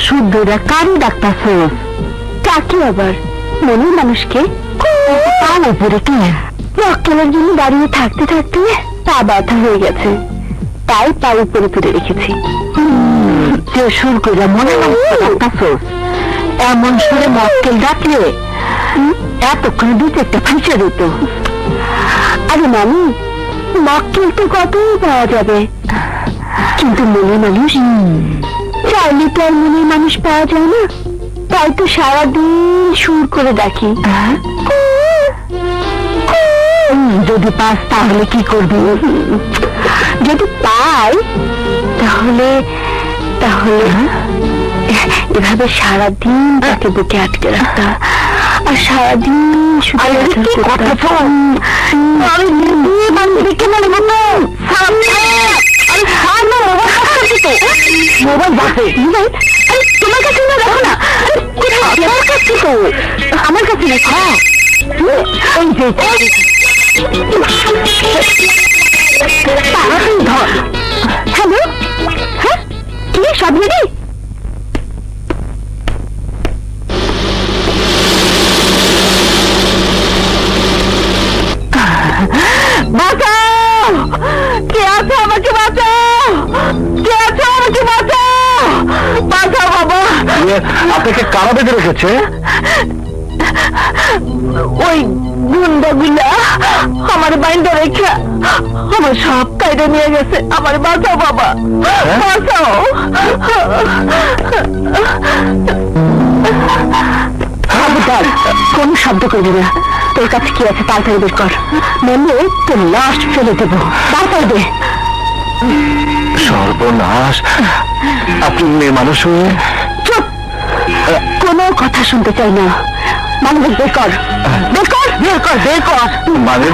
শুদ্ধরা কারই doctor কাকে আবার মনের মানুষকে উপরে কে মক্কেলের জন্য দাঁড়িয়ে থাকতে থাকতে পা ব্যথা হয়ে গেছে, তাই পা উপরে তুলে রেখেছি। সুর করে মনে ডাক্তার এমন সুরে মক্কেল ডাকলে এতক্ষণে দু চারটা ফাঁসে দিত। আরে মামি, মক্কেল তো কতই পাওয়া যাবে, কিন্তু মনের মানুষ চাইলে তো আর মনের মানুষ পাওয়া যায় না, তাই তো সারাদিন সুর করে ডাকি। যদি পাস তাহলে কি করবি? যদি পাই তাহলে তাহলে এভাবে সারাদিন তাকে বুকে আটকে রাখতাম, আর সারাদিন তোমার কাছে না, দেখো না আমার কাছে তো, আমার কাছে না। হ্যালো, হ্যাঁ কি সব রেডি? বাঁচাও, কে আছে আমাকে বাঁচাও, কে আছে আমাকে বাঁচাও, বাঁচাও বাবা। আপনাকে কারা বেঁধে রেখেছে? ওই গুন্ডাগুলা আমার বাইন্দা রেখে আমার সব কায়দা নিয়ে গেছে, আমার বাঁচাও বাবা, বাঁচাও। কোন শব্দ করবি না, তোর কাছে কি আছে তাড়াতাড়ি বের কর, নইলে তোর লাশ ফেলে দেবো, তাড়াতাড়ি দে। সর্বনাশ, আপনি মেয়ে মানুষ হয়ে? চুপ, কোনো কথা শুনতে চাই না, মানে বের কর, বের কর, বের কর, বের কর। মানে